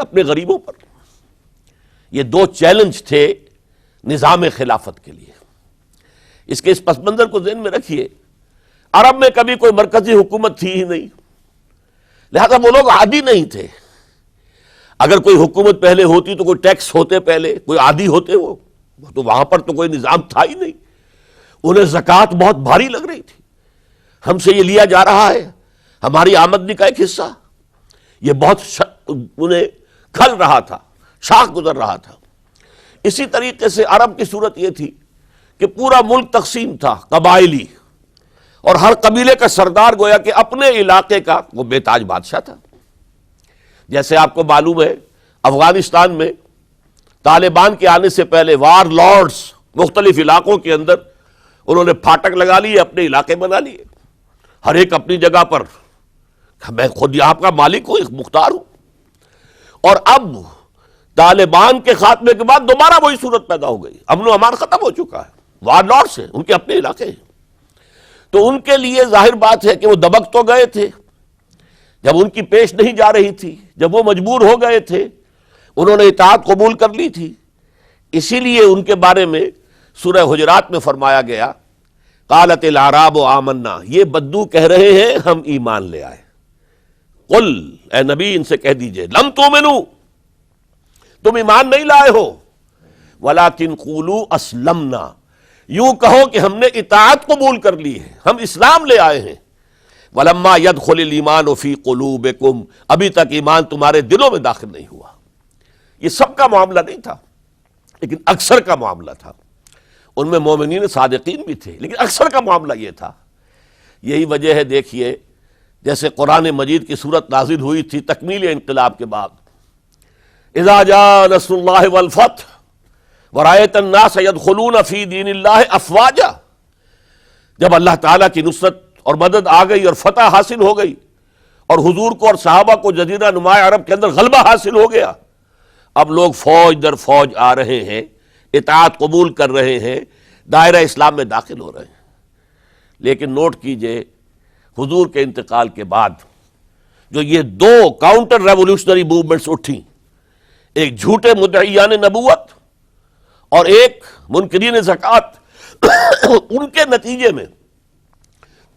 اپنے غریبوں پر۔ یہ دو چیلنج تھے نظام خلافت کے لیے۔ اس کے اس پس منظر کو ذہن میں رکھیے، عرب میں کبھی کوئی مرکزی حکومت تھی ہی نہیں، لہذا وہ لوگ عادی نہیں تھے۔ اگر کوئی حکومت پہلے ہوتی تو کوئی ٹیکس ہوتے، پہلے کوئی عادی ہوتے، وہ تو وہاں پر تو کوئی نظام تھا ہی نہیں۔ انہیں زکوٰۃ بہت بھاری لگ رہی تھی، ہم سے یہ لیا جا رہا ہے، ہماری آمدنی کا ایک حصہ، یہ بہت انہیں کھل رہا تھا، شاخ گزر رہا تھا۔ اسی طریقے سے عرب کی صورت یہ تھی کہ پورا ملک تقسیم تھا، قبائلی، اور ہر قبیلے کا سردار گویا کہ اپنے علاقے کا وہ بے تاج بادشاہ تھا۔ جیسے آپ کو معلوم ہے افغانستان میں طالبان کے آنے سے پہلے وار لارڈز مختلف علاقوں کے اندر انہوں نے پھاٹک لگا لیے، اپنے علاقے بنا لیے، ہر ایک اپنی جگہ پر، میں خود یہاں کا مالک ہوں، مختار ہوں۔ اور اب طالبان کے خاتمے کے بعد دوبارہ وہی صورت پیدا ہو گئی، امن و امان ختم ہو چکا ہے، وار لارڈز ہیں، ان کے اپنے علاقے ہیں۔ تو ان کے لیے ظاہر بات ہے کہ وہ دبک تو گئے تھے جب ان کی پیش نہیں جا رہی تھی، جب وہ مجبور ہو گئے تھے، انہوں نے اطاعت قبول کر لی تھی۔ اسی لیے ان کے بارے میں سورہ حجرات میں فرمایا گیا، قالت الاعراب آمنا، یہ بدو کہہ رہے ہیں ہم ایمان لے آئے۔ قل، اے نبی ان سے کہہ دیجئے، لم تؤمنوا، تم ایمان نہیں لائے ہو، ولکن قولوا اسلمنا، یوں کہو کہ ہم نے اطاعت قبول کر لی ہے، ہم اسلام لے آئے ہیں۔ ولما يدخل الايمان في قلوبكم، ابھی تک ایمان تمہارے دلوں میں داخل نہیں ہوا۔ یہ سب کا معاملہ نہیں تھا، لیکن اکثر کا معاملہ تھا۔ ان میں مومنین صادقین بھی تھے، لیکن اکثر کا معاملہ یہ تھا۔ یہی وجہ ہے، دیکھیے جیسے قرآن مجید کی صورت نازل ہوئی تھی تکمیل انقلاب کے بعد، اذا جاء نصر اللہ والفتح ورأیت الناس يدخلون فی دین اللہ افواجا، جب اللہ تعالیٰ کی نصرت اور مدد آ گئی اور فتح حاصل ہو گئی، اور حضور کو اور صحابہ کو جزیرہ نما عرب کے اندر غلبہ حاصل ہو گیا، اب لوگ فوج در فوج آ رہے ہیں، اطاعت قبول کر رہے ہیں، دائرہ اسلام میں داخل ہو رہے ہیں۔ لیکن نوٹ کیجئے، حضور کے انتقال کے بعد جو یہ دو کاؤنٹر ریولوشنری موومنٹس اٹھیں، ایک جھوٹے مدعیان نبوت اور ایک منکرین زکوٰۃ، ان کے نتیجے میں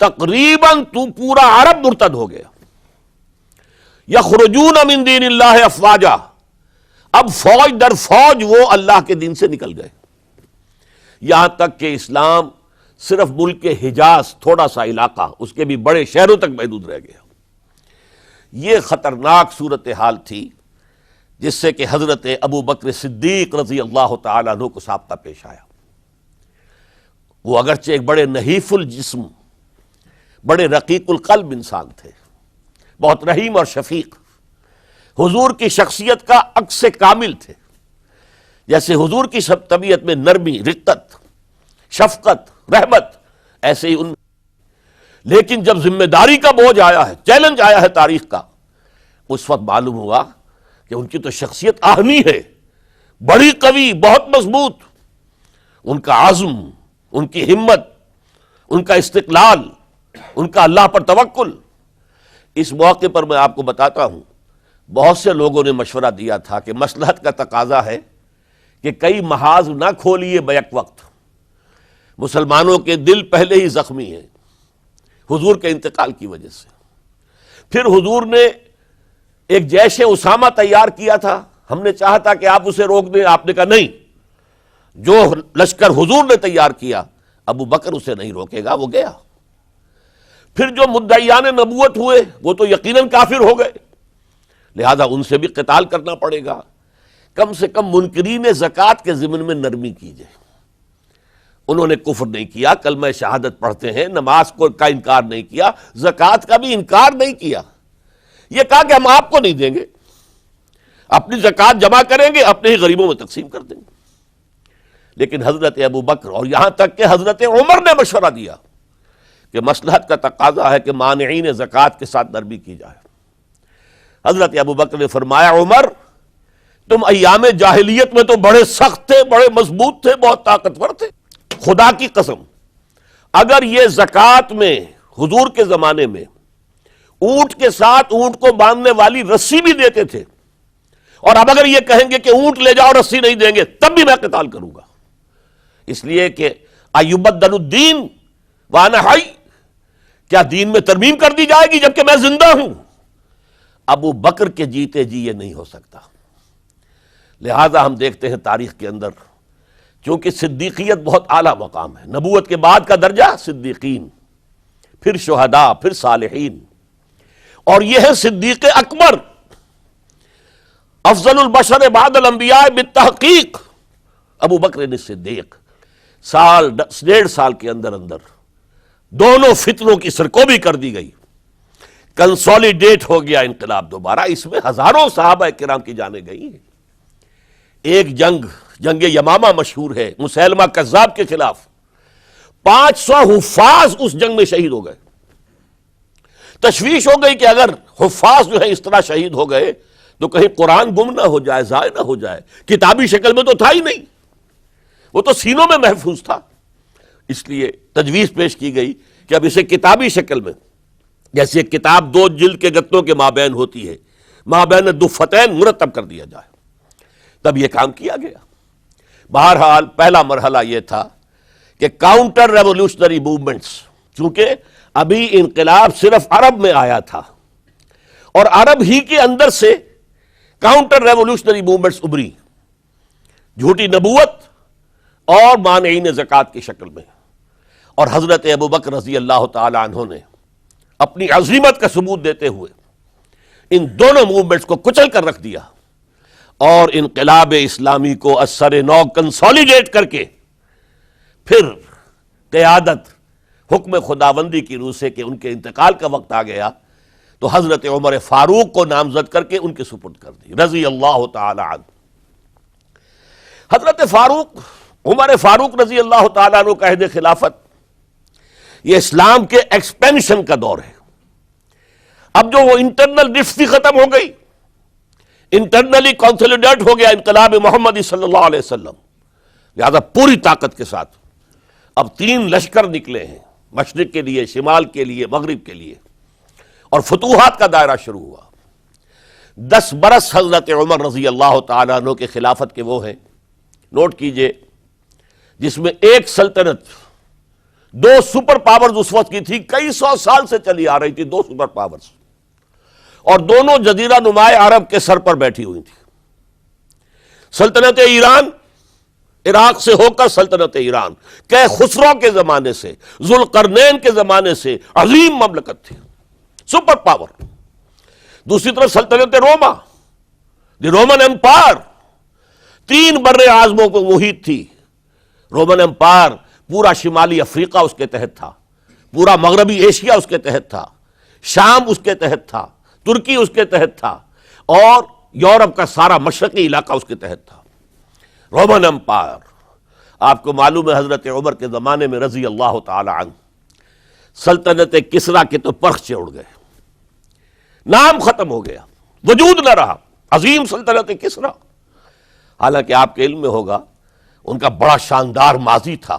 تقریباً تو پورا عرب مرتد ہو گیا۔ یخرجون من دین اللہ افواجا، اب فوج در فوج وہ اللہ کے دین سے نکل گئے، یہاں تک کہ اسلام صرف ملک کے حجاز، تھوڑا سا علاقہ، اس کے بھی بڑے شہروں تک محدود رہ گیا۔ یہ خطرناک صورتحال تھی جس سے کہ حضرت ابو بکر صدیق رضی اللہ تعالیٰ عنہ کو سابقہ پیش آیا۔ وہ اگرچہ ایک بڑے نحیف الجسم، بڑے رقیق القلب انسان تھے، بہت رحیم اور شفیق، حضور کی شخصیت کا عکس کامل تھے۔ جیسے حضور کی سب طبیعت میں نرمی، رقت، شفقت، رحمت، ایسے ہی ان، لیکن جب ذمہ داری کا بوجھ آیا ہے، چیلنج آیا ہے تاریخ کا، اس وقت معلوم ہوا کہ ان کی تو شخصیت آہنی ہے، بڑی قوی، بہت مضبوط، ان کا عزم، ان کی ہمت، ان کا استقلال، ان کا اللہ پر توکل۔ اس موقع پر میں آپ کو بتاتا ہوں، بہت سے لوگوں نے مشورہ دیا تھا کہ مصلحت کا تقاضا ہے کہ کئی محاذ نہ کھولیے بیک وقت، مسلمانوں کے دل پہلے ہی زخمی ہیں حضور کے انتقال کی وجہ سے۔ پھر حضور نے ایک جیش اسامہ تیار کیا تھا، ہم نے چاہا تھا کہ آپ اسے روک دیں، آپ نے کہا نہیں، جو لشکر حضور نے تیار کیا ابو بکر اسے نہیں روکے گا، وہ گیا۔ پھر جو مدعیان نبوت ہوئے وہ تو یقیناً کافر ہو گئے، لہذا ان سے بھی قتال کرنا پڑے گا۔ کم سے کم منکرین زکوٰۃ کے ضمن میں نرمی کیجئے۔ انہوں نے کفر نہیں کیا، کلمہ شہادت پڑھتے ہیں، نماز کا انکار نہیں کیا، زکوٰۃ کا بھی انکار نہیں کیا، یہ کہا کہ ہم آپ کو نہیں دیں گے، اپنی زکوٰۃ جمع کریں گے، اپنے ہی غریبوں میں تقسیم کر دیں گے۔ لیکن حضرت ابو بکر اور یہاں تک کہ حضرت عمر نے مشورہ دیا کہ مصلحت کا تقاضا ہے کہ مانعین زکوٰۃ کے ساتھ نرمی کی جائے۔ حضرت ابو بکر نے فرمایا، عمر تم ایام جاہلیت میں تو بڑے سخت تھے، بڑے مضبوط تھے، بہت طاقتور تھے، خدا کی قسم اگر یہ زکوٰۃ میں حضور کے زمانے میں اونٹ کے ساتھ اونٹ کو باندھنے والی رسی بھی دیتے تھے اور اب اگر یہ کہیں گے کہ اونٹ لے جاؤ رسی نہیں دیں گے تب بھی میں قتال کروں گا، اس لیے کہ ایبدل الدین وانا حی، کیا دین میں ترمیم کر دی جائے گی جبکہ میں زندہ ہوں؟ ابو بکر کے جیتے جی یہ نہیں ہو سکتا۔ لہذا ہم دیکھتے ہیں تاریخ کے اندر، چونکہ صدیقیت بہت اعلیٰ مقام ہے، نبوت کے بعد کا درجہ صدیقین، پھر شہداء، پھر صالحین، اور یہ ہے صدیق اکبر، افضل البشر بعد الانبیاء بالتحقیق ابو بکر صدیق۔ سال 1.5 سال کے اندر دونوں فتنوں کی سرکوبی کر دی گئی، کنسولیڈیٹ ہو گیا انقلاب دوبارہ۔ اس میں ہزاروں صحابہ کرام کی جانیں گئی ہیں۔ ایک جنگ یمامہ مشہور ہے، مسیلمہ کذاب کے خلاف 500 حفاظ اس جنگ میں شہید ہو گئے۔ تشویش ہو گئی کہ اگر حفاظ جو ہے اس طرح شہید ہو گئے تو کہیں قرآن گم نہ ہو جائے، ضائع نہ ہو جائے۔ کتابی شکل میں تو تھا ہی نہیں، وہ تو سینوں میں محفوظ تھا، اس لیے تجویز پیش کی گئی کہ اب اسے کتابی شکل میں، جیسے ایک کتاب 2 جلد کے گتوں کے مابین ہوتی ہے، مابین دفتین مرتب کر دیا جائے۔ تب یہ کام کیا گیا۔ بہرحال پہلا مرحلہ یہ تھا کہ کاؤنٹر ریولوشنری موومنٹس، چونکہ ابھی انقلاب صرف عرب میں آیا تھا اور عرب ہی کے اندر سے کاؤنٹر ریولوشنری موومنٹس ابری، جھوٹی نبوت اور مانعین زکوٰۃ کی شکل میں، اور حضرت ابو بکر رضی اللہ تعالی عنہ نے اپنی عظیمت کا ثبوت دیتے ہوئے ان دونوں موومنٹس کو کچل کر رکھ دیا اور انقلاب اسلامی کو اثر نو کنسولیڈیٹ کر کے پھر قیادت حکم خداوندی کی روح سے کہ ان کے انتقال کا وقت آ گیا تو حضرت عمر فاروق کو نامزد کر کے ان کے سپرد کر دی رضی اللہ تعالی عنہ۔ حضرت فاروق، عمر فاروق رضی اللہ تعالیٰ عنہ کا عہد خلافت، یہ اسلام کے ایکسپینشن کا دور ہے۔ اب جو وہ انٹرنل رفتی ختم ہو گئی، انٹرنلی کنسولیڈیٹ ہو گیا انقلاب محمدی صلی اللہ علیہ وسلم، لہذا پوری طاقت کے ساتھ اب 3 لشکر نکلے ہیں، مشرق کے لیے، شمال کے لیے، مغرب کے لیے، اور فتوحات کا دائرہ شروع ہوا۔ 10 برس حضرت عمر رضی اللہ تعالیٰ عنہ کے خلافت کے وہ ہیں، نوٹ کیجئے، جس میں ایک سلطنت 2 سپر پاورز اس وقت کی تھی، کئی 100 سال سے چلی آ رہی تھی، 2 سپر پاورز، اور دونوں جزیرہ نمائے عرب کے سر پر بیٹھی ہوئی تھی۔ سلطنت ایران، عراق سے ہو کر سلطنت ایران، کہ خسرو کے زمانے سے، ذوالقرنین کے زمانے سے عظیم مملکت تھی، سپر پاور۔ دوسری طرف سلطنت روما، دی رومن امپائر، 3 بر اعظموں کو محیط تھی۔ رومن امپائر پورا شمالی افریقہ اس کے تحت تھا، پورا مغربی ایشیا اس کے تحت تھا، شام اس کے تحت تھا، ترکی اس کے تحت تھا، اور یورپ کا سارا مشرقی علاقہ اس کے تحت تھا۔ رومن امپائر، آپ کو معلوم ہے حضرت عمر کے زمانے میں رضی اللہ تعالی عنہ سلطنت کسریٰ کے تو پرخچے اڑ گئے، نام ختم ہو گیا، وجود نہ رہا عظیم سلطنت کسریٰ۔ حالانکہ آپ کے علم میں ہوگا ان کا بڑا شاندار ماضی تھا،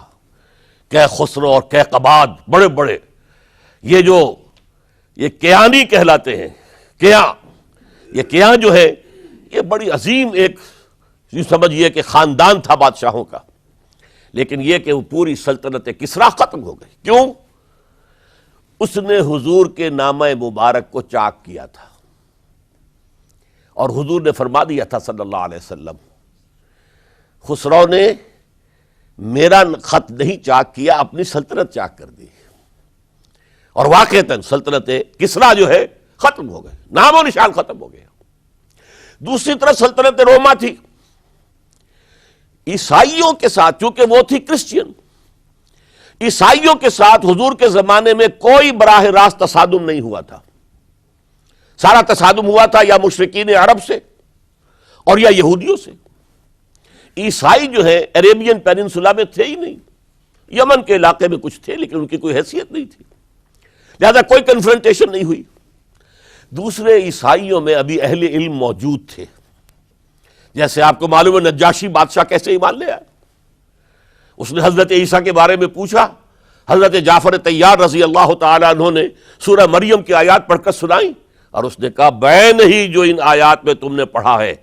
کہ خسرو اور کیقباد، بڑے بڑے یہ کیانی کہلاتے ہیں، یہ کیاں جو ہے یہ بڑی عظیم ایک سمجھیے کہ خاندان تھا بادشاہوں کا، لیکن یہ کہ وہ پوری سلطنت کسریٰ ختم ہو گئی۔ کیوں؟ اس نے حضور کے نامہ مبارک کو چاک کیا تھا، اور حضور نے فرما دیا تھا صلی اللہ علیہ وسلم، خسرو نے میرا خط نہیں چاک کیا، اپنی سلطنت چاک کر دی، اور واقعتاً سلطنت کسریٰ جو ہے ختم ہو گئے، نام و نشان ختم ہو گیا۔ دوسری طرف سلطنت روما تھی، عیسائیوں کے ساتھ، چونکہ وہ تھی کرسچین، عیسائیوں کے ساتھ حضور کے زمانے میں کوئی براہ راست تصادم نہیں ہوا تھا، سارا تصادم ہوا تھا یا مشرکین عرب سے اور یا یہودیوں سے۔ عیسائی جو ہے عربین پیننسولا میں تھے ہی نہیں، یمن کے علاقے میں کچھ تھے لیکن ان کی کوئی حیثیت نہیں تھی، لہذا کوئی کنفرنٹیشن نہیں ہوئی۔ دوسرے عیسائیوں میں ابھی اہل علم موجود تھے، جیسے آپ کو معلوم ہے نجاشی بادشاہ کیسے ایمان لے آئے، اس نے حضرت عیسیٰ کے بارے میں پوچھا، حضرت جعفر طیار رضی اللہ تعالیٰ عنہ نے سورہ مریم کی آیات پڑھ کر سنائیں، اور اس نے کہا بین ہی جو ان آیات میں تم نے پڑھا ہے